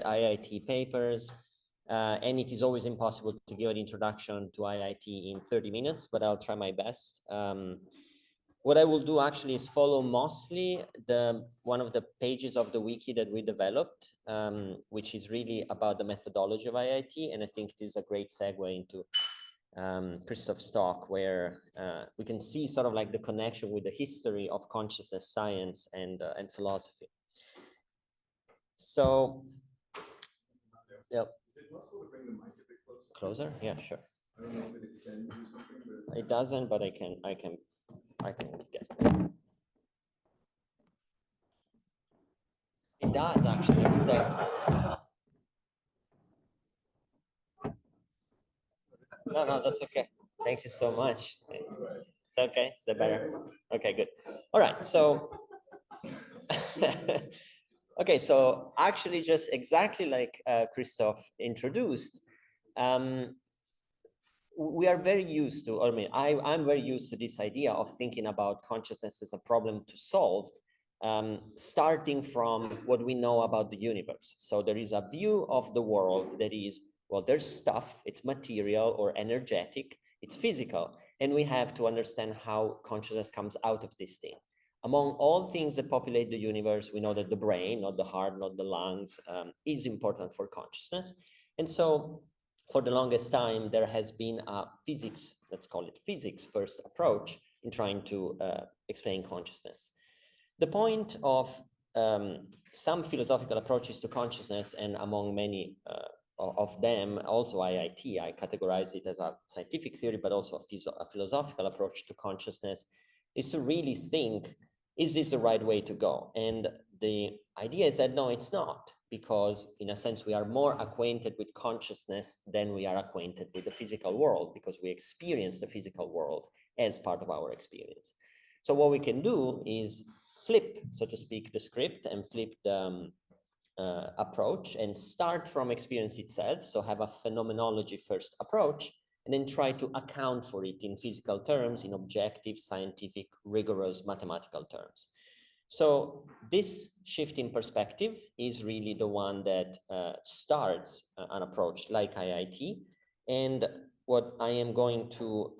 IIT papers, and it is always impossible to give an introduction to IIT in 30 minutes, but I'll try my best. What I will do actually is follow mostly one of the pages of the wiki that we developed, which is really about the methodology of IIT. And I think this is a great segue into Christoph's talk, where we can see sort of like the connection with the history of consciousness science and philosophy. So, yeah. Is it possible to bring the mic a bit closer? Yeah, sure. I don't know if it extends or something, but it doesn't, but I can get it. It does actually extend. No, that's okay. Thank you so much. It's okay, it's the better. Okay, good. All right, so okay, so actually just exactly like Christoph introduced, we are very used to, I'm very used to this idea of thinking about consciousness as a problem to solve, starting from what we know about the universe. So there is a view of the world that is, well, there's stuff, it's material or energetic, it's physical, and we have to understand how consciousness comes out of this thing. Among all things that populate the universe, we know that the brain, not the heart, not the lungs, is important for consciousness. And so for the longest time, there has been a physics, let's call it physics first approach in trying to explain consciousness. The point of some philosophical approaches to consciousness, and among many of them, also IIT, I categorize it as a scientific theory, but also a philosophical approach to consciousness, is to really think, is this the right way to go? And the idea is that no, it's not, because in a sense, we are more acquainted with consciousness than we are acquainted with the physical world, because we experience the physical world as part of our experience. So what we can do is flip, so to speak, the script and flip the approach and start from experience itself. So have a phenomenology first approach, and then try to account for it in physical terms, in objective, scientific, rigorous mathematical terms. So this shift in perspective is really the one that starts an approach like IIT. And what I am going to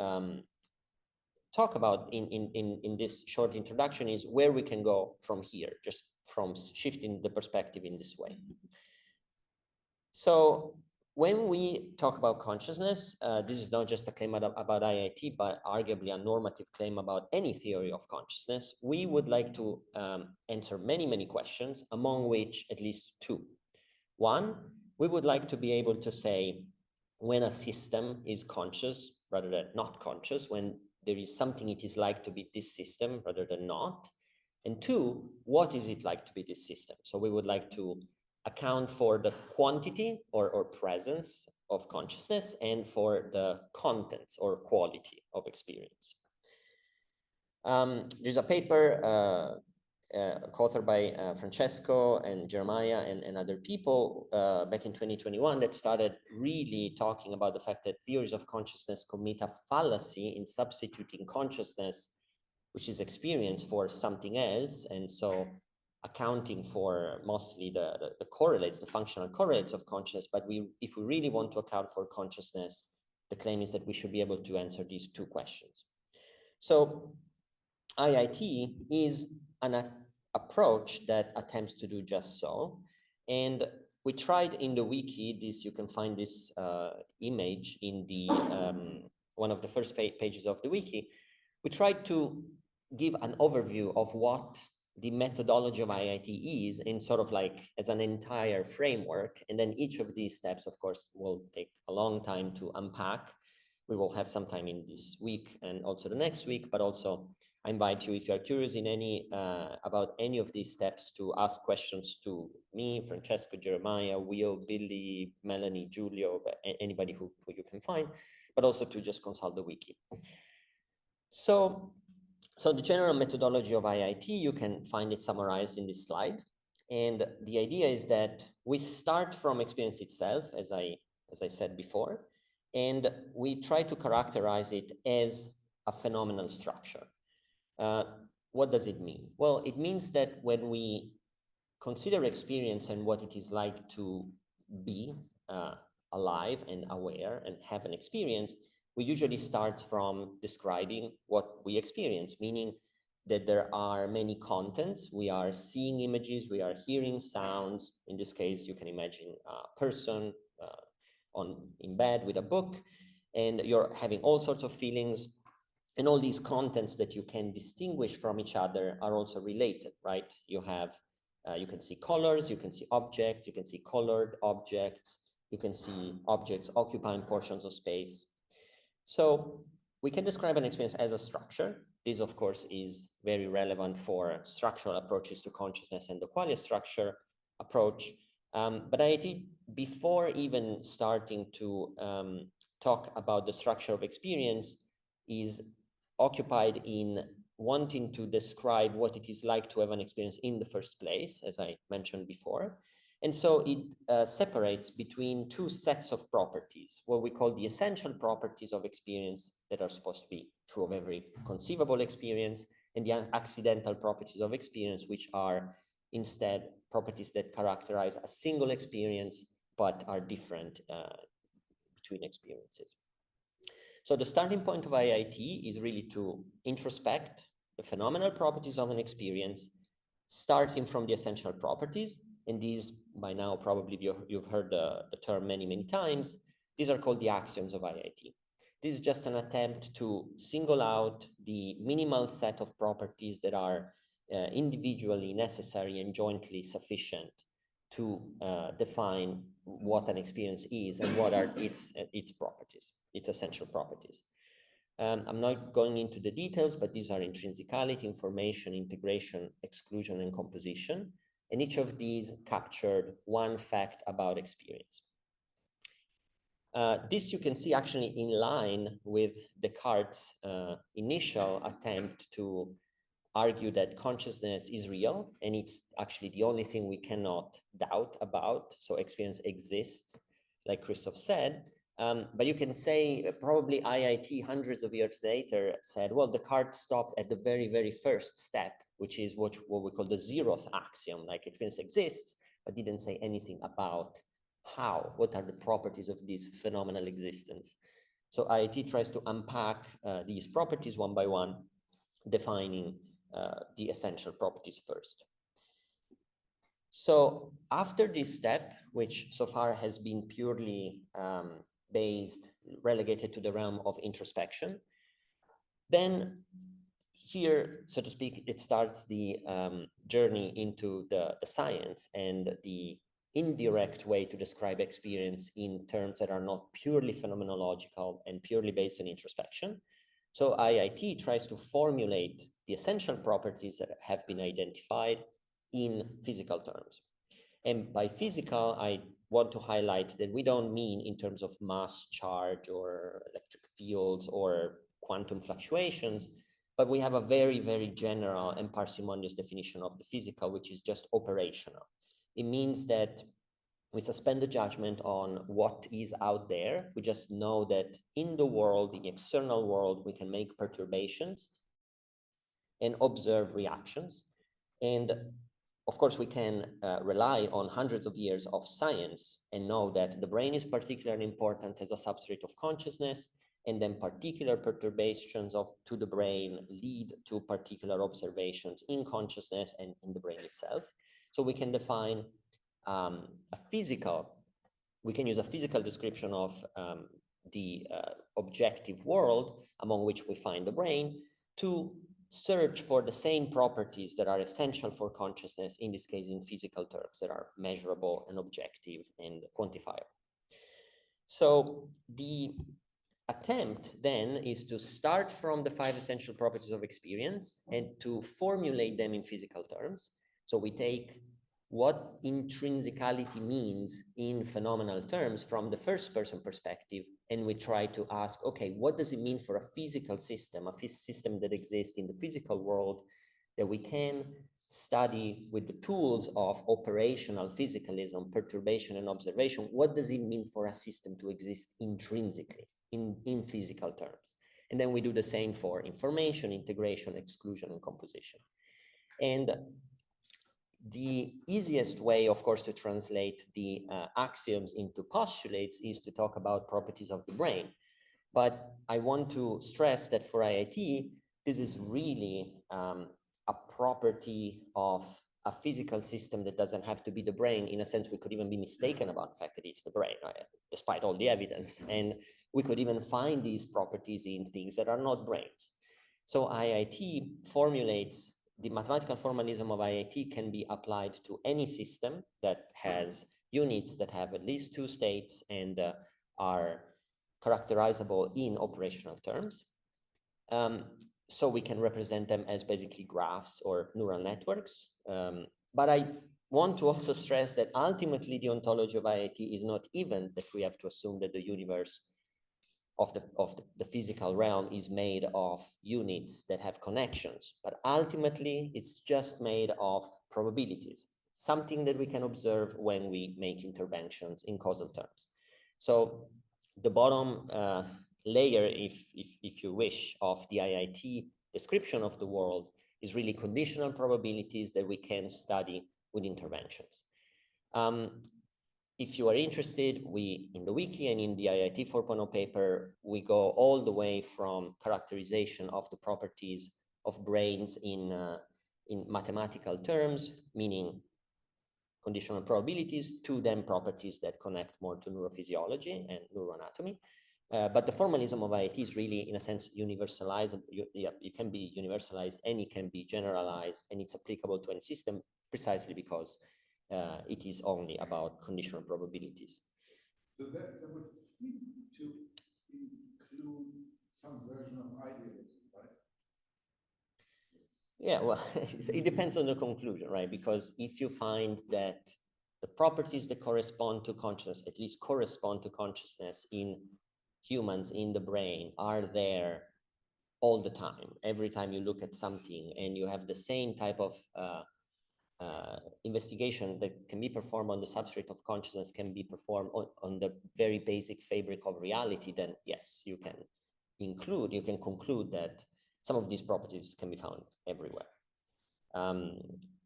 talk about in this short introduction is where we can go from here, just from shifting the perspective in this way. So when we talk about consciousness, this is not just a claim about IIT, but arguably a normative claim about any theory of consciousness. We would like to answer many, many questions, among which at least two. One, we would like to be able to say when a system is conscious rather than not conscious, when there is something it is like to be this system rather than not. And two, what is it like to be this system? So we would like to account for the quantity or presence of consciousness and for the contents or quality of experience. There's a paper co-authored by Francesco and Jeremiah and other people back in 2021 that started really talking about the fact that theories of consciousness commit a fallacy in substituting consciousness, which is experience, for something else. And so accounting for mostly the correlates, the functional correlates of consciousness. But if we really want to account for consciousness, the claim is that we should be able to answer these two questions. So IIT is an approach that attempts to do just so. And we tried in the wiki, you can find this image in the one of the first pages of the wiki. We tried to give an overview of what the methodology of IIT is in sort of like as an entire framework. And then each of these steps, of course, will take a long time to unpack. We will have some time in this week and also the next week, but also I invite you, if you are curious in about any of these steps, to ask questions to me, Francesco, Jeremiah, Will, Billy, Melanie, Giulio, anybody who you can find, but also to just consult the wiki. So the general methodology of IIT, you can find it summarized in this slide. And the idea is that we start from experience itself, as I said before, and we try to characterize it as a phenomenal structure. What does it mean? Well, it means that when we consider experience and what it is like to be alive and aware and have an experience, we usually start from describing what we experience, meaning that there are many contents. We are seeing images, we are hearing sounds. In this case, you can imagine a person in bed with a book, and you're having all sorts of feelings. And all these contents that you can distinguish from each other are also related, right? You can see colors, you can see objects, you can see colored objects, you can see objects occupying portions of space. So we can describe an experience as a structure. This, of course, is very relevant for structural approaches to consciousness and the qualia structure approach. But IIT, before even starting to talk about the structure of experience, is occupied in wanting to describe what it is like to have an experience in the first place, as I mentioned before. And so it separates between two sets of properties, what we call the essential properties of experience that are supposed to be true of every conceivable experience, and the accidental properties of experience, which are instead properties that characterize a single experience, but are different between experiences. So the starting point of IIT is really to introspect the phenomenal properties of an experience, starting from the essential properties. And these, by now, probably you've heard the term many, many times. These are called the axioms of IIT. This is just an attempt to single out the minimal set of properties that are individually necessary and jointly sufficient to define what an experience is and what are its properties, its essential properties. I'm not going into the details, but these are intrinsicality, information, integration, exclusion, and composition. And each of these captured one fact about experience. This you can see actually in line with Descartes' initial attempt to argue that consciousness is real, and it's actually the only thing we cannot doubt about. So experience exists, like Christoph said. But you can say probably IIT hundreds of years later said, well, Descartes stopped at the very, very first step, which is what we call the zeroth axiom, like experience exists, but didn't say anything about how, what are the properties of this phenomenal existence. So IIT tries to unpack these properties one by one, defining the essential properties first. So after this step, which so far has been purely relegated to the realm of introspection, then here, so to speak, it starts the journey into the science and the indirect way to describe experience in terms that are not purely phenomenological and purely based on introspection. So IIT tries to formulate the essential properties that have been identified in physical terms. And by physical, I want to highlight that we don't mean in terms of mass, charge, or electric fields, or quantum fluctuations, but we have a very, very general and parsimonious definition of the physical, which is just operational. It means that we suspend the judgment on what is out there. We just know that in the world, the external world, we can make perturbations and observe reactions. And of course, we can rely on hundreds of years of science and know that the brain is particularly important as a substrate of consciousness, and then particular perturbations to the brain lead to particular observations in consciousness and in the brain itself. So we can define we can use a physical description of the objective world among which we find the brain to search for the same properties that are essential for consciousness, in this case in physical terms that are measurable and objective and quantifiable. So the attempt then is to start from the 5 essential properties of experience and to formulate them in physical terms. So we take what intrinsicality means in phenomenal terms from the first person perspective, and we try to ask, okay, what does it mean for a physical system, a system that exists in the physical world that we can study with the tools of operational physicalism, perturbation and observation? What does it mean for a system to exist intrinsically in physical terms? And then we do the same for information, integration, exclusion, and composition. And The easiest way, of course, to translate the axioms into postulates is to talk about properties of the brain. But I want to stress that for IIT, this is really a property of a physical system that doesn't have to be the brain. In a sense, we could even be mistaken about the fact that it's the brain, right? Despite all the evidence. And we could even find these properties in things that are not brains. So IIT formulates, the mathematical formalism of IIT can be applied to any system that has units that have at least two states and are characterizable in operational terms. So we can represent them as basically graphs or neural networks. But I want to also stress that ultimately the ontology of IIT is not even that we have to assume that the universe of the physical realm is made of units that have connections, but ultimately it's just made of probabilities, something that we can observe when we make interventions in causal terms. So the bottom layer, if you wish, of the IIT description of the world is really conditional probabilities that we can study with interventions. If you are interested, we, in the wiki and in the IIT 4.0 paper, we go all the way from characterization of the properties of brains in mathematical terms, meaning conditional probabilities, to then properties that connect more to neurophysiology and neuroanatomy. But the formalism of IIT is really, in a sense, universalized. It can be universalized and it can be generalized, and it's applicable to any system precisely because it is only about conditional probabilities. So that would seem to include some version of idealism, right? Yeah, well, it depends on the conclusion, right? Because if you find that the properties that correspond to consciousness, at least correspond to consciousness in humans, in the brain, are there all the time, every time you look at something, and you have the same type of investigation that can be performed on the substrate of consciousness can be performed on the very basic fabric of reality, then yes, you can conclude that some of these properties can be found everywhere.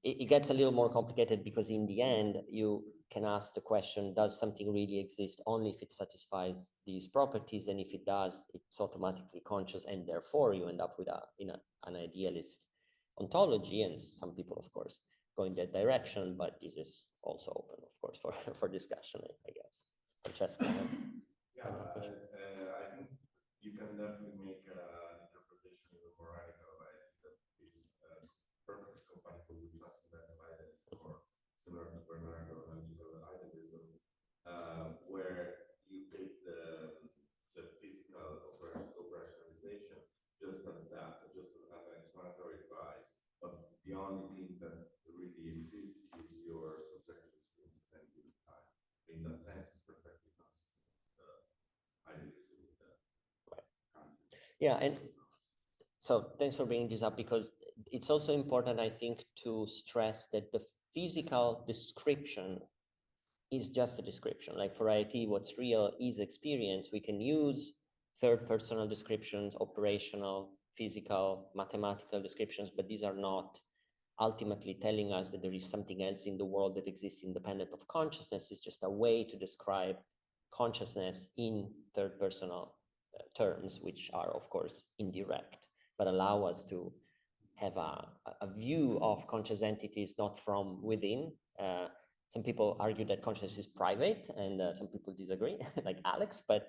It gets a little more complicated because in the end, you can ask the question, does something really exist only if it satisfies these properties? And if it does, it's automatically conscious, and therefore you end up with an idealist ontology. And some people, of course, go in that direction, but this is also open, of course, for discussion, I guess. Francesco? Yeah, I think you can definitely make an interpretation even more radical, right? That is perfectly compatible with transcendental idealism or similar to Bernardo analytical idealism, where you take the physical operationalization just as that, just as an explanatory device, but the only thing that really exists is your subjective experience at any given time. In that sense, it's perfectly consistent with the idealism with the content. Yeah, and so thanks for bringing this up, because it's also important, I think, to stress that the physical description is just a description. Like for IIT, what's real is experience. We can use third-personal descriptions, operational, physical, mathematical descriptions, but these are not ultimately telling us that there is something else in the world that exists independent of consciousness. It's just a way to describe consciousness in third-personal terms, which are, of course, indirect, but allow us to have a view of conscious entities not from within. Some people argue that consciousness is private, and some people disagree, like Alex, but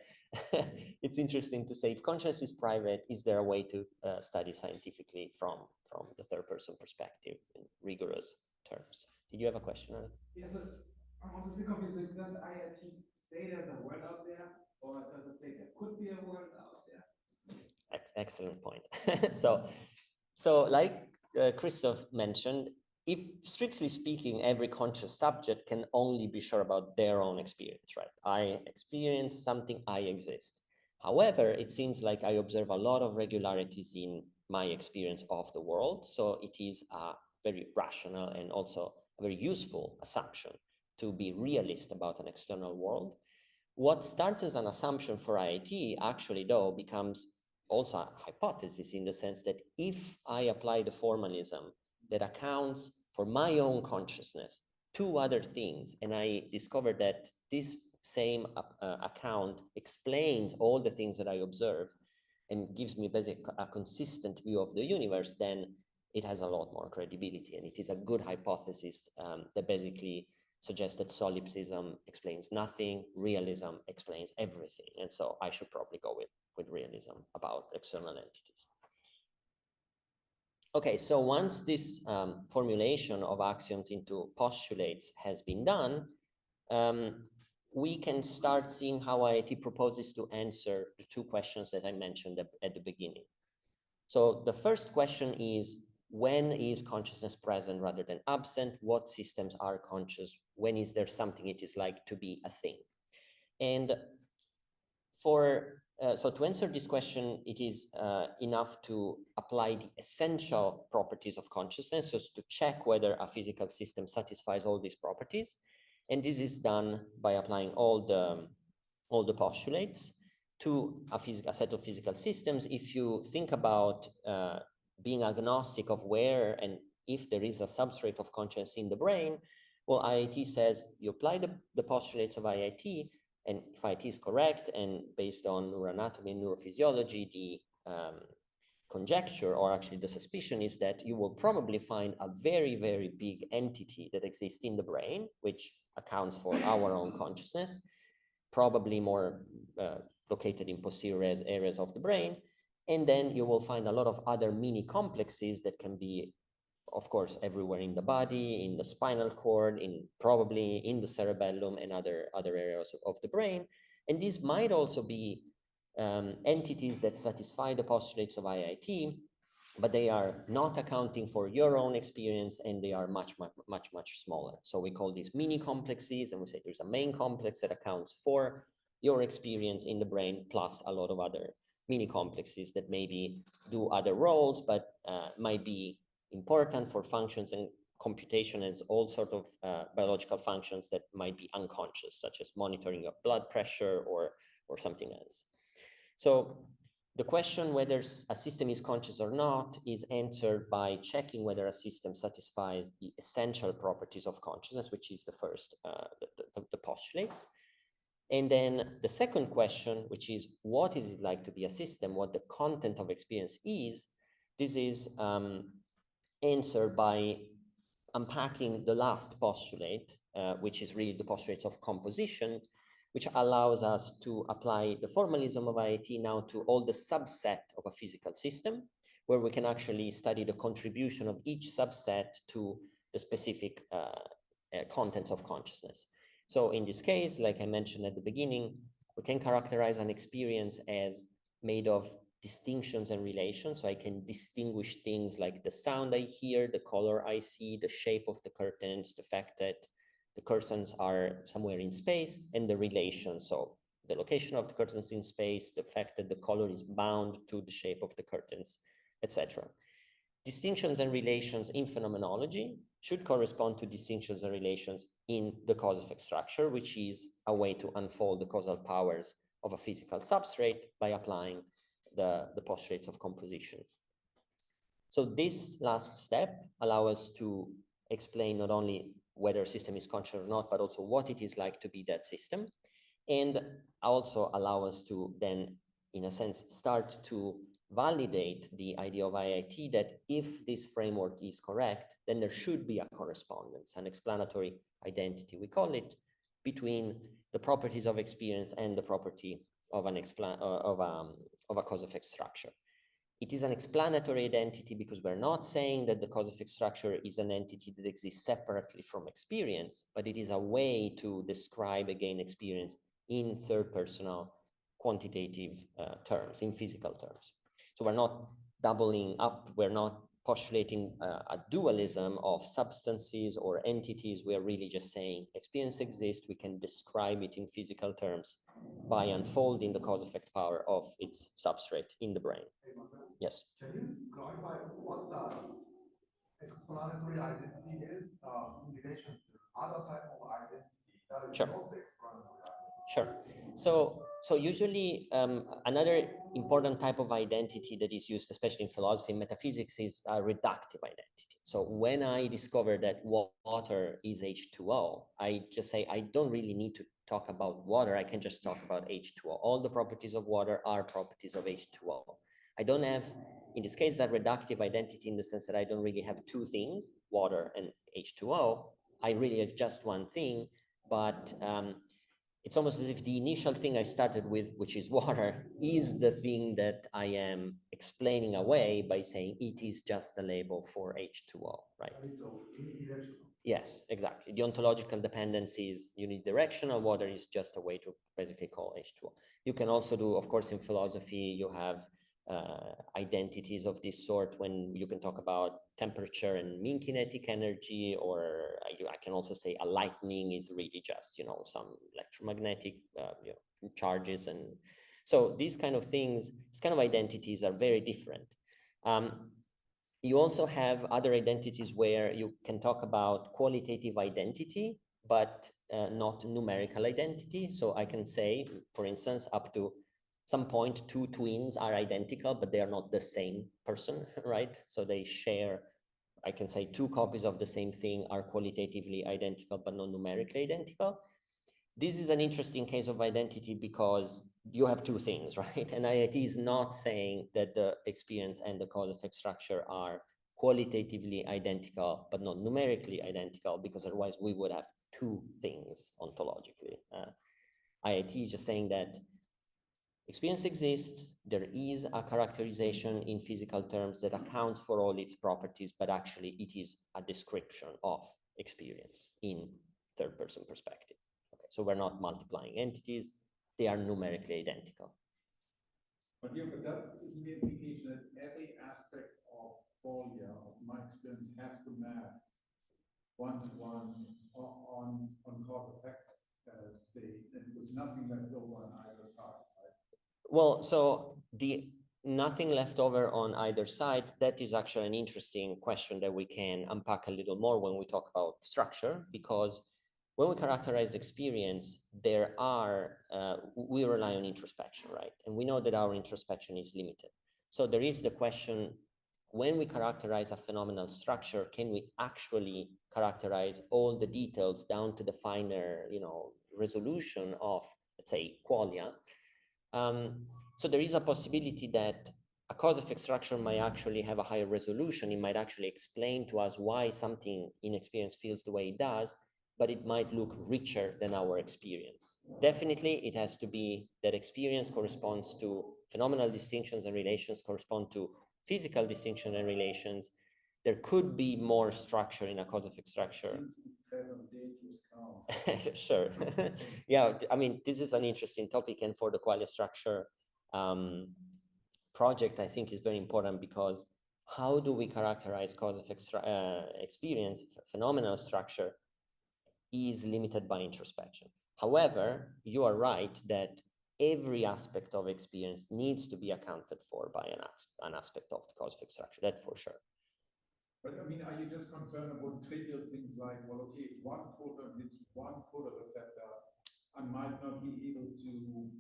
it's interesting to say, if consciousness is private, is there a way to study scientifically from the third person perspective in rigorous terms? Did you have a question, Alex? Yes, yeah, so I'm also still confused. Does IIT say there's a world out there, or does it say there could be a world out there? Excellent point. So like Christoph mentioned, if strictly speaking, every conscious subject can only be sure about their own experience, right? I experience something, I exist. However, it seems like I observe a lot of regularities in my experience of the world. So it is a very rational and also a very useful assumption to be realist about an external world. What starts as an assumption for IIT actually, though, becomes also a hypothesis, in the sense that if I apply the formalism that accounts for my own consciousness, two other things. And I discovered that this same account explains all the things that I observe and gives me basically a consistent view of the universe, then it has a lot more credibility. And it is a good hypothesis that basically suggests that solipsism explains nothing, realism explains everything. And so I should probably go with realism about external entities. Okay, so once this formulation of axioms into postulates has been done, we can start seeing how IIT proposes to answer the two questions that I mentioned at the beginning. So the first question is, when is consciousness present rather than absent? What systems are conscious? When is there something it is like to be a thing? And so to answer this question, it is enough to apply the essential properties of consciousness, so to check whether a physical system satisfies all these properties. And this is done by applying all the postulates to a set of physical systems. If you think about being agnostic of where and if there is a substrate of consciousness in the brain, well, IIT says you apply the postulates of IIT, and if IIT is correct, and based on neuroanatomy and neurophysiology, the conjecture, or actually the suspicion, is that you will probably find a very, very big entity that exists in the brain, which accounts for our own consciousness, probably more located in posterior areas of the brain. And then you will find a lot of other mini complexes that can be, of course, everywhere in the body, in the spinal cord, probably in the cerebellum and other areas of the brain. And these might also be entities that satisfy the postulates of IIT, but they are not accounting for your own experience, and they are much, much smaller. So we call these mini complexes, and we say there's a main complex that accounts for your experience in the brain, plus a lot of other mini complexes that maybe do other roles, but might be important for functions and computation as all sort of biological functions that might be unconscious, such as monitoring of blood pressure or something else. So the question whether a system is conscious or not is answered by checking whether a system satisfies the essential properties of consciousness, which is the first, the postulates. And then the second question, which is what is it like to be a system, what the content of experience is, this is answered by unpacking the last postulate, which is really the postulate of composition, which allows us to apply the formalism of IIT now to all the subset of a physical system, where we can actually study the contribution of each subset to the specific contents of consciousness. So in this case, like I mentioned at the beginning, we can characterize an experience as made of distinctions and relations. So I can distinguish things like the sound I hear, the color I see, the shape of the curtains, the fact that the curtains are somewhere in space, and the relation. So the location of the curtains in space, the fact that the color is bound to the shape of the curtains, etc. Distinctions and relations in phenomenology should correspond to distinctions and relations in the cause-effect structure, which is a way to unfold the causal powers of a physical substrate by applying the postulates of composition. So this last step allows us to explain not only whether a system is conscious or not, but also what it is like to be that system, and also allow us to then, in a sense, start to validate the idea of IIT that if this framework is correct, then there should be a correspondence, an explanatory identity, we call it, between the properties of experience and the property of a cause-effect structure. It is an explanatory identity because we're not saying that the cause-effect structure is an entity that exists separately from experience, but it is a way to describe, again, experience in third-personal quantitative terms, in physical terms. So we're not doubling up, we're not postulating a dualism of substances or entities. We are really just saying experience exists, we can describe it in physical terms by unfolding the cause-effect power of its substrate in the brain. Yes. Can you clarify what the explanatory identity is in relation to other type of identity that is not the explanatory identity? Sure. So usually another important type of identity that is used, especially in philosophy and metaphysics, is a reductive identity. So when I discover that water is H2O, I just say, I don't really need to talk about water. I can just talk about H2O. All the properties of water are properties of H2O. I don't have, in this case, that reductive identity in the sense that I don't really have two things, water and H2O. I really have just one thing, but it's almost as if the initial thing I started with, which is water, is the thing that I am explaining away by saying it is just a label for H2O, right? And it's unidirectional. Yes, exactly. The ontological dependency is unidirectional. Water is just a way to basically call H2O. You can also do, of course, in philosophy, you have identities of this sort when you can talk about temperature and mean kinetic energy, or I can also say a lightning is really just, you know, some electromagnetic you know, charges. And so these kind of things, these kind of identities are very different. You also have other identities where you can talk about qualitative identity, but not numerical identity. So I can say, for instance, up to some point, two twins are identical, but they are not the same person, right? So they share, I can say two copies of the same thing are qualitatively identical, but not numerically identical. This is an interesting case of identity because you have two things, right? And IIT is not saying that the experience and the cause-effect structure are qualitatively identical, but not numerically identical, because otherwise we would have two things ontologically. IIT is just saying that experience exists, there is a characterization in physical terms that accounts for all its properties, but actually it is a description of experience in third-person perspective. Okay, so we're not multiplying entities, they are numerically identical. But yeah, but that isn't the implication that every aspect of qualia of my experience has to map one-to-one on cause-effect state, and there's nothing left over on either side, right? Well, so the nothing left over on either side, that is actually an interesting question that we can unpack a little more when we talk about structure, because when we characterize experience, there are, we rely on introspection, right? And we know that our introspection is limited. So there is the question, when we characterize a phenomenal structure, can we actually characterize all the details down to the finer, you know, resolution of, let's say, qualia? So there is a possibility that a cause-effect structure might actually have a higher resolution. It might actually explain to us why something in experience feels the way it does, but it might look richer than our experience. Definitely, it has to be that experience corresponds to phenomenal distinctions and relations correspond to physical distinction and relations. There could be more structure in a cause-effect structure. Sure. Yeah, I mean, this is an interesting topic, and for the qualia structure project, I think is very important, because how do we characterize cause-effect experience? Phenomenal structure is limited by introspection. However, you are right that every aspect of experience needs to be accounted for by an aspect of the cause-effect structure, that for sure. But I mean, are you just concerned about trivial things like, well, okay, one photon hits one photoreceptor, I might not be able to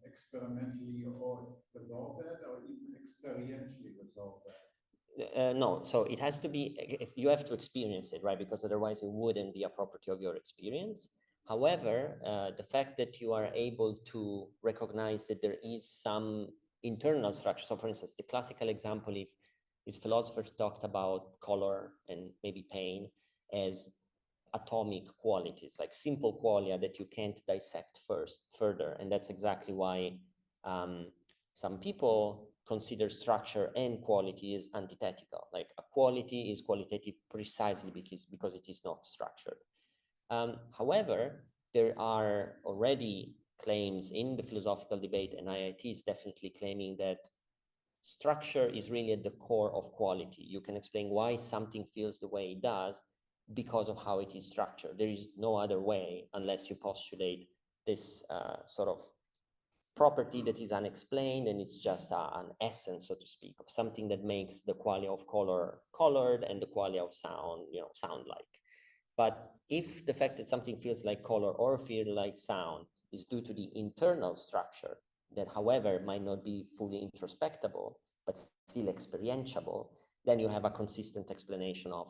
experimentally or resolve that, or even experientially resolve that? No, so it has to be, you have to experience it, right? Because otherwise it wouldn't be a property of your experience. However, the fact that you are able to recognize that there is some internal structure. So for instance, the classical example, if these philosophers talked about color and maybe pain as atomic qualities, like simple qualia that you can't dissect further. And that's exactly why some people consider structure and quality as antithetical. Like a quality is qualitative precisely because it is not structured. However, there are already claims in the philosophical debate, and IIT is definitely claiming that structure is really at the core of quality. You can explain why something feels the way it does because of how it is structured. There is no other way unless you postulate this sort of property that is unexplained, and it's just an essence, so to speak, of something that makes the qualia of color colored and the qualia of sound, you know, sound-like. But if the fact that something feels like color or feel like sound is due to the internal structure, that however might not be fully introspectable, but still experientiable, then you have a consistent explanation of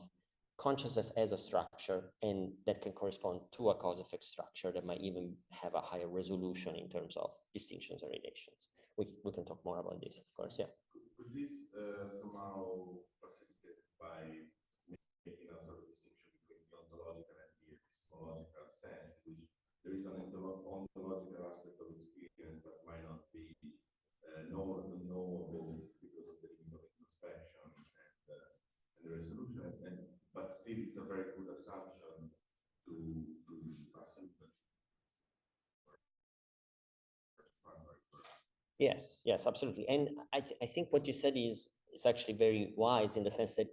consciousness as a structure, and that can correspond to a cause-effect structure that might even have a higher resolution in terms of distinctions and relations. We can talk more about this, of course, yeah. Could this somehow facilitated by making a sort of distinction between the ontological and the epistemological sense, which there is an ontological aspect of experience that might not be knowable because of the limit of introspection and the resolution, but still it's a very good assumption to assume that. Yes, yes, absolutely. And I think what you said is actually very wise in the sense that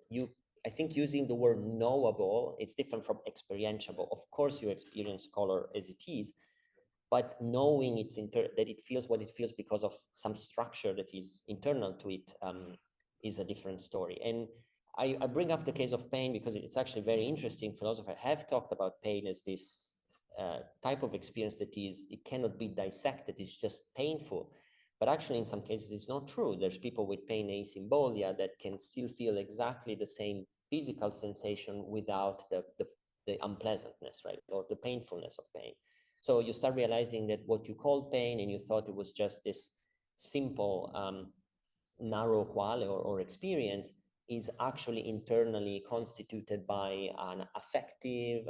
I think using the word knowable, it's different from experientiable. Of course, you experience color as it is, but knowing that it feels what it feels because of some structure that is internal to it is a different story. And I bring up the case of pain because it's actually very interesting. Philosophers have talked about pain as this type of experience that it cannot be dissected, it's just painful. But actually, in some cases, it's not true. There's people with pain asymbolia that can still feel exactly the same physical sensation without the unpleasantness, right? Or the painfulness of pain. So you start realizing that what you called pain and you thought it was just this simple narrow quale or experience is actually internally constituted by an affective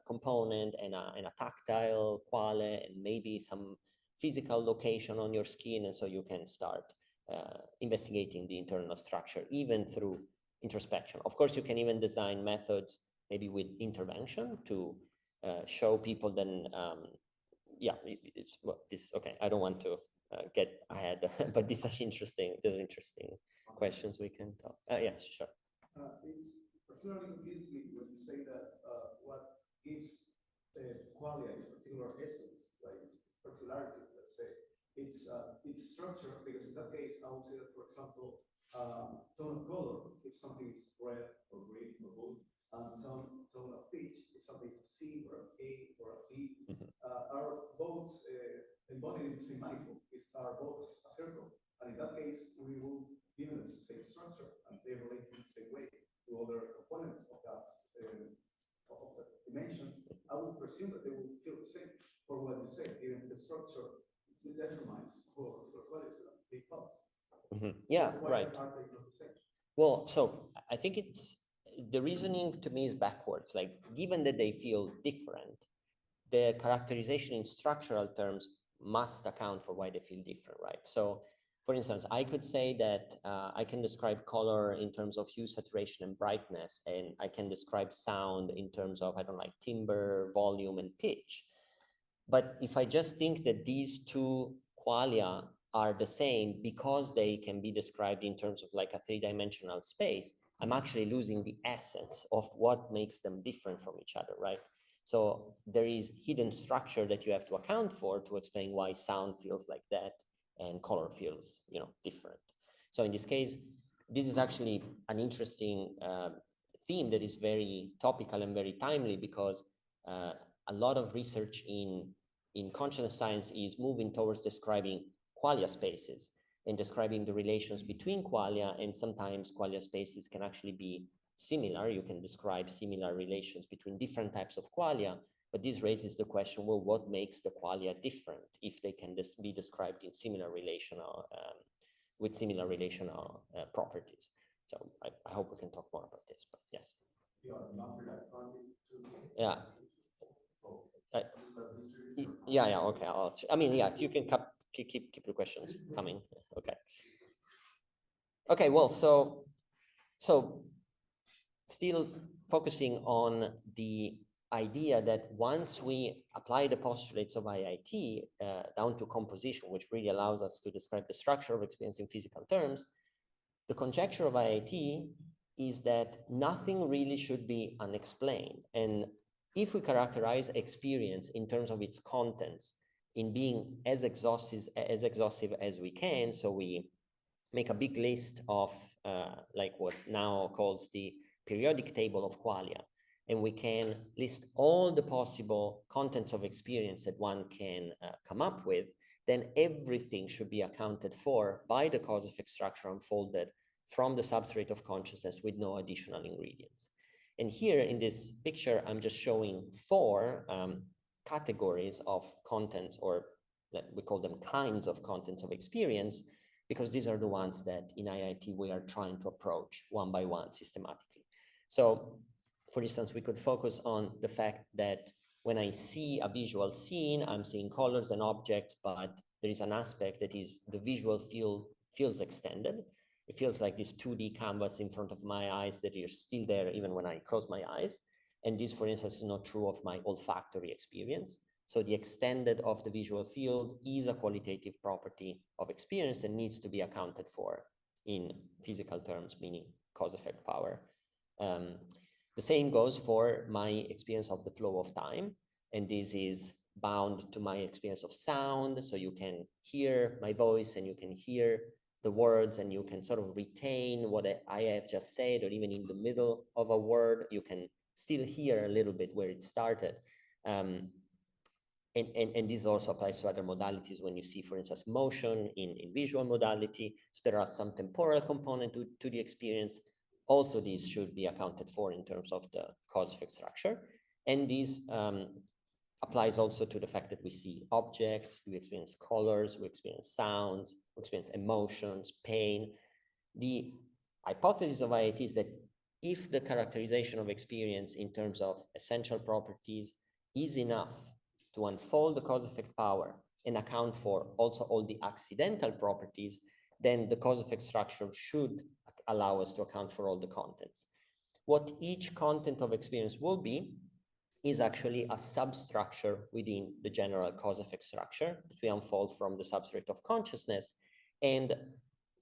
component and a tactile quale and maybe some physical location on your skin. And so you can start investigating the internal structure, even through introspection. Of course, you can even design methods, maybe with intervention, to show people then, yeah, okay, I don't want to get ahead, but these are interesting questions we can talk. Yes, sure. It's particularly confusing when you say that what gives qualia its particular essence, like its particularity, let's say, its structure, because in that case, I would say that, for example, tone of color, if something is red or green or blue, tone of pitch, if something is a C or a A or a B, are both embodied in the same manifold, are both a circle. And in that case, we will give them the same structure, and they relate in the same way to other components of that dimension. I would presume that they will feel the same for what you say, even the structure determines for particular qualities that they thought. Yeah, so right. Are they not the same? Well, so I think the reasoning to me is backwards. Like, given that they feel different, the characterization in structural terms must account for why they feel different, right? So, for instance, I could say that I can describe color in terms of hue, saturation, and brightness, and I can describe sound in terms of, I don't know, like timbre, volume, and pitch. But if I just think that these two qualia are the same because they can be described in terms of like a three-dimensional space, I'm actually losing the essence of what makes them different from each other, right? So there is hidden structure that you have to account for to explain why sound feels like that and color feels, different. So in this case, this is actually an interesting theme that is very topical and very timely, because a lot of research in consciousness science is moving towards describing qualia spaces and describing the relations between qualia, and sometimes qualia spaces can actually be similar. You can describe similar relations between different types of qualia, but this raises the question, well, what makes the qualia different if they can be described in similar relational, with similar relational properties? So I hope we can talk more about this, but yes. Yeah. Yeah, okay. You can keep the questions coming. Okay, well, so still focusing on the idea that once we apply the postulates of IIT down to composition, which really allows us to describe the structure of experience in physical terms, the conjecture of IIT is that nothing really should be unexplained. And if we characterize experience in terms of its contents in being as exhaustive as we can, so we make a big list of like what now calls the periodic table of qualia, and we can list all the possible contents of experience that one can come up with, then everything should be accounted for by the cause-effect structure unfolded from the substrate of consciousness with no additional ingredients. And here in this picture, I'm just showing 4 categories of contents, or we call them kinds of contents of experience, because these are the ones that in IIT we are trying to approach one by one systematically. So, for instance, we could focus on the fact that when I see a visual scene, I'm seeing colors and objects, but there is an aspect that is the visual field feels extended. It feels like this 2D canvas in front of my eyes that is still there even when I close my eyes. And this, for instance, is not true of my olfactory experience. So the extended of the visual field is a qualitative property of experience and needs to be accounted for in physical terms, meaning cause-effect power. The same goes for my experience of the flow of time. And this is bound to my experience of sound. So you can hear my voice and you can hear the words and you can sort of retain what I have just said, or even in the middle of a word, you can still hear a little bit where it started. And this also applies to other modalities when you see, for instance, motion in visual modality. So there are some temporal component to the experience. Also, these should be accounted for in terms of the cause-effect structure. And this applies also to the fact that we see objects, we experience colors, we experience sounds, we experience emotions, pain. The hypothesis of IIT is that if the characterization of experience in terms of essential properties is enough to unfold the cause-effect power and account for also all the accidental properties, then the cause-effect structure should allow us to account for all the contents. What each content of experience will be is actually a substructure within the general cause-effect structure that we unfold from the substrate of consciousness. And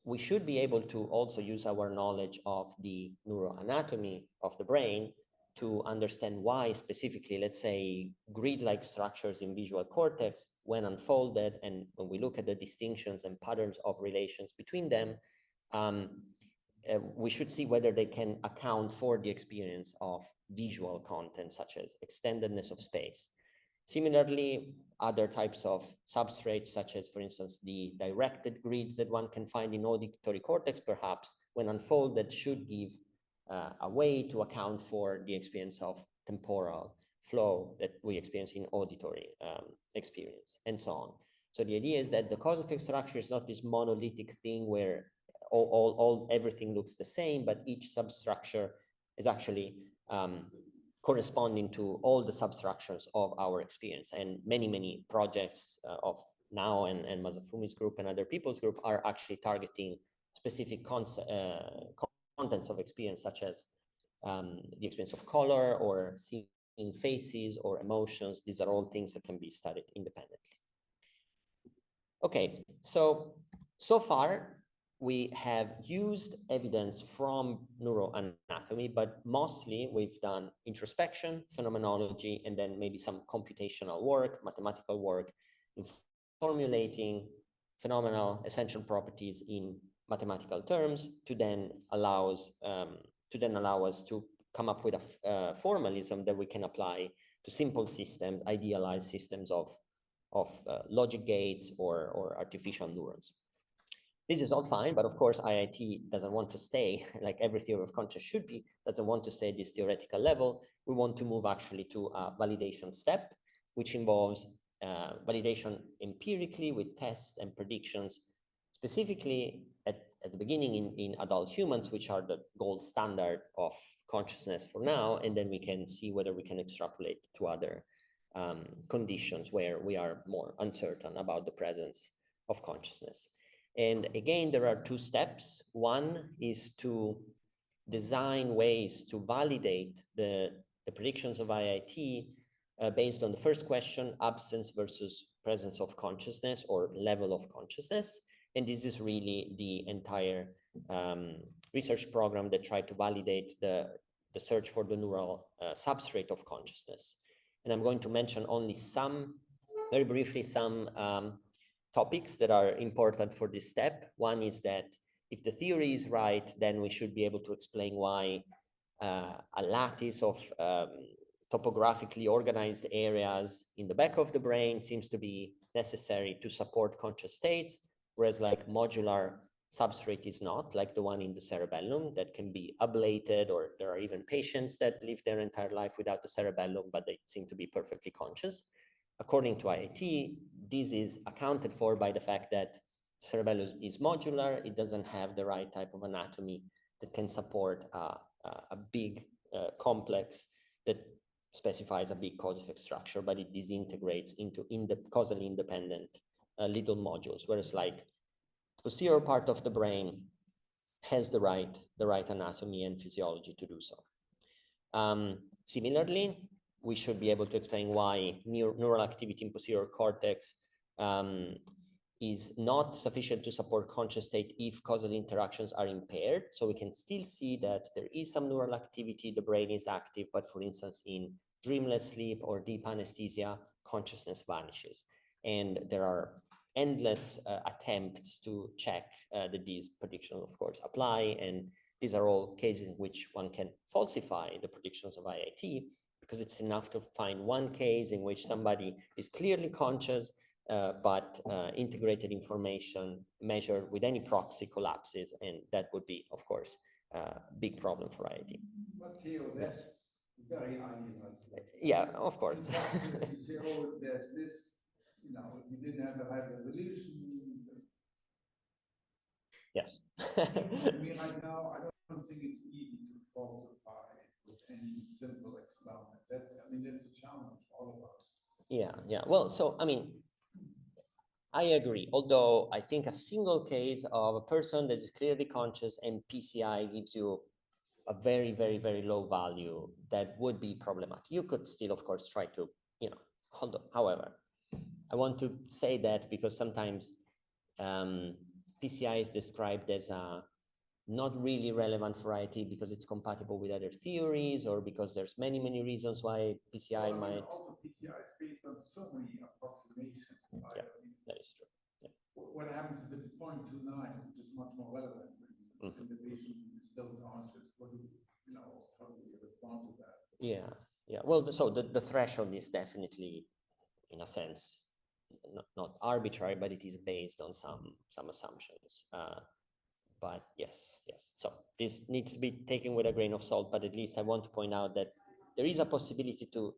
we should be able to also use our knowledge of the neuroanatomy of the brain to understand why specifically, let's say, grid-like structures in visual cortex, when unfolded, and when we look at the distinctions and patterns of relations between them, we should see whether they can account for the experience of visual content, such as extendedness of space. Similarly, other types of substrates, such as, for instance, the directed grids that one can find in auditory cortex, perhaps, when unfolded, should give a way to account for the experience of temporal flow that we experience in auditory experience, and so on. So the idea is that the cause-effect structure is not this monolithic thing where everything looks the same, but each substructure is actually corresponding to all the substructures of our experience. And many projects of now and Masafumi's group and other people's group are actually targeting specific contents of experience, such as the experience of color or seeing faces or emotions. These are all things that can be studied independently. Okay, so far, we have used evidence from neuroanatomy, but mostly we've done introspection, phenomenology, and then maybe some computational work, mathematical work, in formulating phenomenal essential properties in mathematical terms to then allow us to come up with a formalism that we can apply to simple systems, idealized systems of logic gates or artificial neurons. This is all fine, but of course, IIT doesn't want to stay, like every theory of consciousness should be, doesn't want to stay at this theoretical level. We want to move actually to a validation step, which involves validation empirically with tests and predictions, specifically at the beginning in adult humans, which are the gold standard of consciousness for now, and then we can see whether we can extrapolate to other conditions where we are more uncertain about the presence of consciousness. And again, there are 2 steps. One is to design ways to validate the predictions of IIT based on the first question, absence versus presence of consciousness or level of consciousness. And this is really the entire research program that tried to validate the search for the neural substrate of consciousness. And I'm going to mention only very briefly, some topics that are important for this step. One is that if the theory is right, then we should be able to explain why a lattice of topographically organized areas in the back of the brain seems to be necessary to support conscious states, whereas like modular substrate is not, like the one in the cerebellum that can be ablated, or there are even patients that live their entire life without the cerebellum, but they seem to be perfectly conscious. According to IIT, this is accounted for by the fact that cerebellum is modular. It doesn't have the right type of anatomy that can support a big complex that specifies a big cause effect structure, but it disintegrates into causally independent little modules, whereas like posterior part of the brain has the right anatomy and physiology to do so. Similarly, we should be able to explain why neural activity in posterior cortex is not sufficient to support conscious state if causal interactions are impaired. So we can still see that there is some neural activity, the brain is active, but for instance, in dreamless sleep or deep anesthesia, consciousness vanishes. And there are endless attempts to check that these predictions, of course, apply. And these are all cases in which one can falsify the predictions of IIT, because it's enough to find one case in which somebody is clearly conscious, but integrated information measured with any proxy collapses, and that would be, of course, a big problem for IIT. Matteo, that's very idealized. Yeah, of course. You say, oh, there's this, you know, if you didn't have the high resolution. Yes. I mean, right now, I don't think it's easy to falsify with any simple experiment. I mean, that's a challenge for all of us. Yeah. Well, so, I mean, I agree. Although I think a single case of a person that is clearly conscious and PCI gives you a very, very, very low value, that would be problematic. You could still, of course, try to, hold on. However, I want to say that because sometimes PCI is described as not really relevant for IIT because it's compatible with other theories, or because there's many, many reasons why PCI might. Also, PCI is based on so many approximations. Right? Yeah, that is true. Yeah. What happens if it's 0.29, which is much more relevant, for instance, and the patient is still conscious? What do how do we respond to that? Yeah. Well, so the threshold is definitely, in a sense, not arbitrary, but it is based on some assumptions. But yes. So this needs to be taken with a grain of salt, but at least I want to point out that there is a possibility to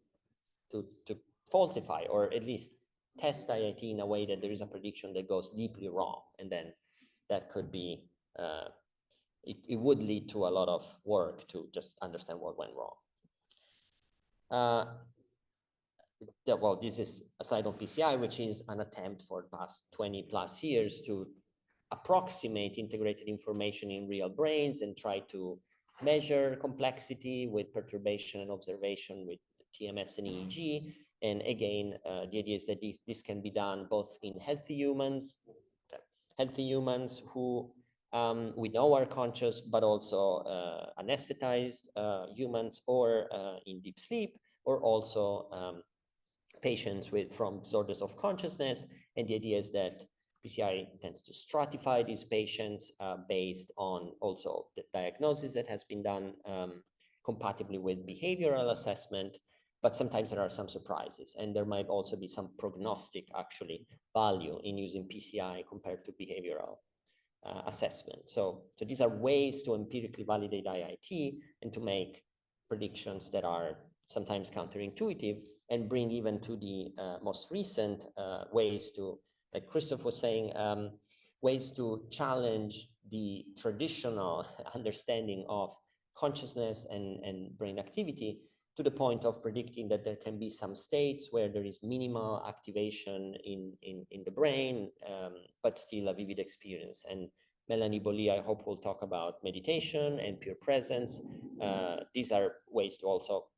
falsify, or at least test IIT in a way that there is a prediction that goes deeply wrong. And then that could be, it would lead to a lot of work to just understand what went wrong. Well, this is a slide on PCI, which is an attempt for the past 20 plus years to approximate integrated information in real brains and try to measure complexity with perturbation and observation with TMS and EEG. And again, the idea is that this can be done both in healthy humans who we know are conscious, but also anesthetized humans, or in deep sleep, or also patients from disorders of consciousness. And the idea is that PCI tends to stratify these patients based on also the diagnosis that has been done compatibly with behavioral assessment, but sometimes there are some surprises, and there might also be some prognostic actually value in using PCI compared to behavioral assessment. So these are ways to empirically validate IIT and to make predictions that are sometimes counterintuitive, and bring even to the most recent ways to, like Christoph was saying, ways to challenge the traditional understanding of consciousness and brain activity, to the point of predicting that there can be some states where there is minimal activation in the brain, but still a vivid experience. And Melanie Bolli, I hope, will talk about meditation and pure presence. These are ways to also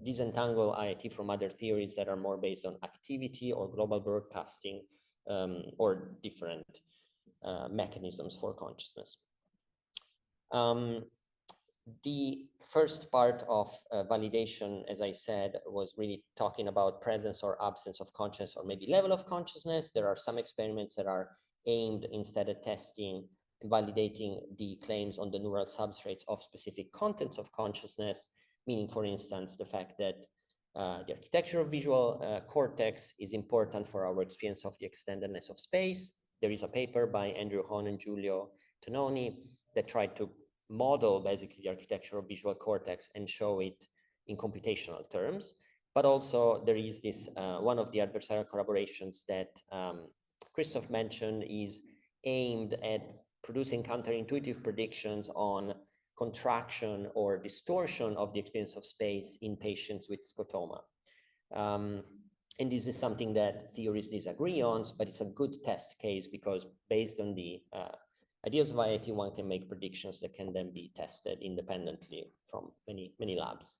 disentangle IIT from other theories that are more based on activity or global broadcasting, or different mechanisms for consciousness. The first part of validation, as I said, was really talking about presence or absence of consciousness, or maybe level of consciousness. There are some experiments that are aimed instead at testing and validating the claims on the neural substrates of specific contents of consciousness, meaning, for instance, the fact that the architecture of visual cortex is important for our experience of the extendedness of space. there is a paper by Andrew Hahn and Giulio Tononi that tried to model basically the architecture of visual cortex and show it in computational terms. But also there is this, one of the adversarial collaborations that Christoph mentioned is aimed at producing counterintuitive predictions on contraction or distortion of the experience of space in patients with scotoma. And this is something that theorists disagree on, but it's a good test case because based on the ideas of IIT, one can make predictions that can then be tested independently from many labs.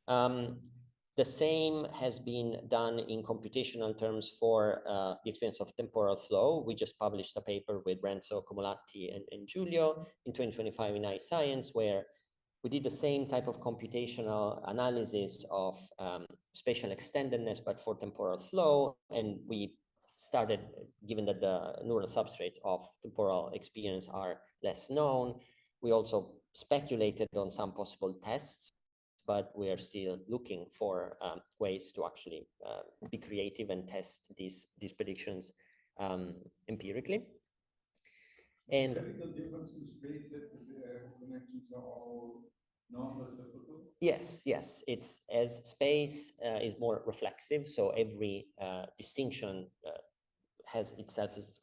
The same has been done in computational terms for the experience of temporal flow. We just published a paper with Renzo Comolatti and Giulio in 2025 in iScience, where we did the same type of computational analysis of spatial extendedness, but for temporal flow. And we started, given that the neural substrates of temporal experience are less known, we also speculated on some possible tests, but we are still looking for ways to actually be creative and test these predictions empirically. And the difference in space that the connections are all non-reciprocal? Yes, it's as space is more reflexive, so every distinction has itself as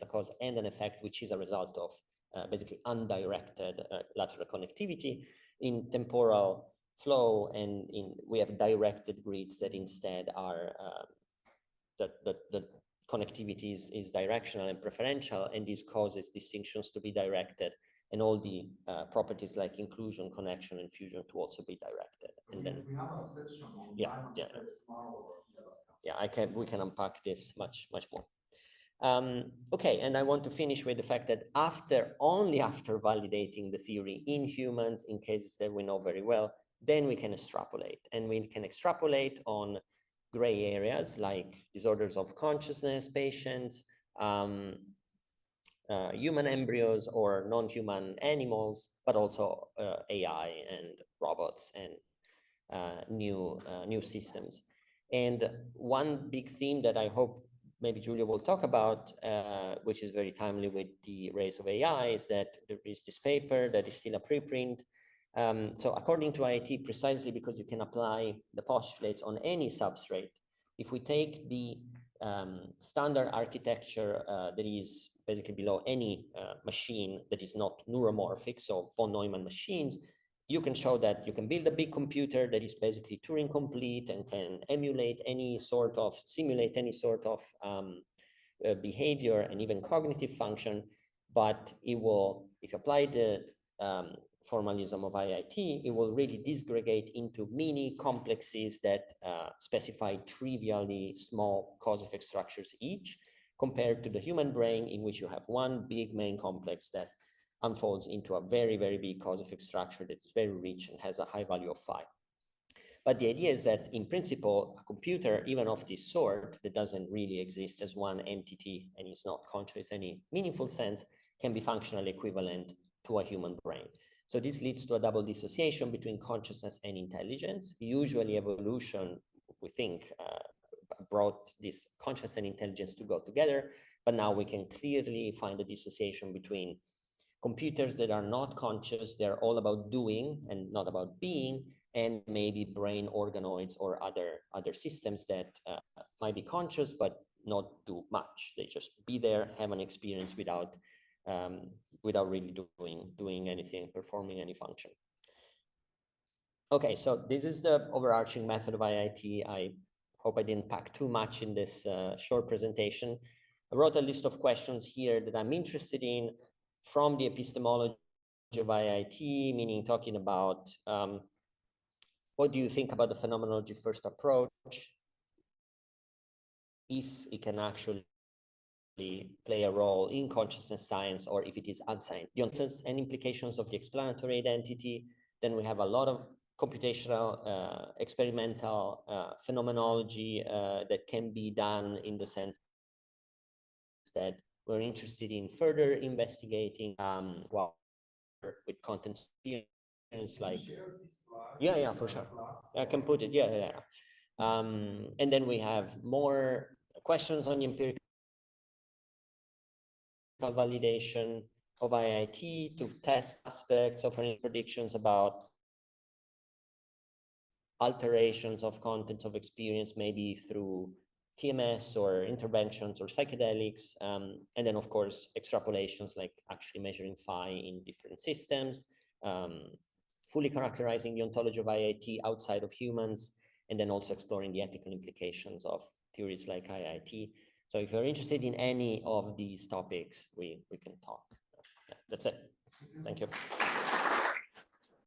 a cause and an effect, which is a result of basically undirected lateral connectivity. In temporal flow and we have directed grids that instead are the connectivity is directional and preferential, and this causes distinctions to be directed and all the properties like inclusion, connection, and fusion to also be directed. And then we have a section on we can unpack this much more. Okay, and I want to finish with the fact that only after validating the theory in humans in cases that we know very well, then we can extrapolate, and we can extrapolate on gray areas like disorders of consciousness patients, human embryos or non-human animals, but also AI and robots and new systems. And one big theme that I hope maybe Giulio will talk about, which is very timely with the rise of AI, is that there is this paper that is still a preprint. So according to IIT, precisely because you can apply the postulates on any substrate, if we take the standard architecture that is basically below any machine that is not neuromorphic, so von Neumann machines, you can show that you can build a big computer that is basically Turing complete and can simulate any sort of behavior and even cognitive function, but it will, if you apply the formalism of IIT, it will really disgregate into mini complexes that specify trivially small cause-effect structures each, compared to the human brain, in which you have one big main complex that unfolds into a very, very big cause-effect structure that's very rich and has a high value of phi. But the idea is that in principle, a computer, even of this sort, that doesn't really exist as one entity and is not conscious in any meaningful sense, can be functionally equivalent to a human brain. So this leads to a double dissociation between consciousness and intelligence. Usually evolution, we think, brought this consciousness and intelligence to go together, but now we can clearly find a dissociation between computers that are not conscious, they're all about doing and not about being, and maybe brain organoids or other systems that might be conscious but not do much. They just be there, have an experience without really doing anything, performing any function. Okay, so this is the overarching method of IIT. I hope I didn't pack too much in this short presentation. I wrote a list of questions here that I'm interested in from the epistemology of IIT, meaning talking about what do you think about the phenomenology first approach, if it can actually play a role in consciousness science or if it is unscientific, the ontologies and implications of the explanatory identity. Then we have a lot of computational experimental phenomenology that can be done in the sense that we're interested in further investigating with content experience, like yeah, for sure, I can put it, yeah. And then we have more questions on the empirical validation of IIT, to test aspects of any predictions about alterations of contents of experience, maybe through TMS or interventions or psychedelics, and then of course extrapolations like actually measuring phi in different systems, fully characterizing the ontology of IIT outside of humans, and then also exploring the ethical implications of theories like IIT. So if you're interested in any of these topics, we can talk. Yeah, that's it. Thank you.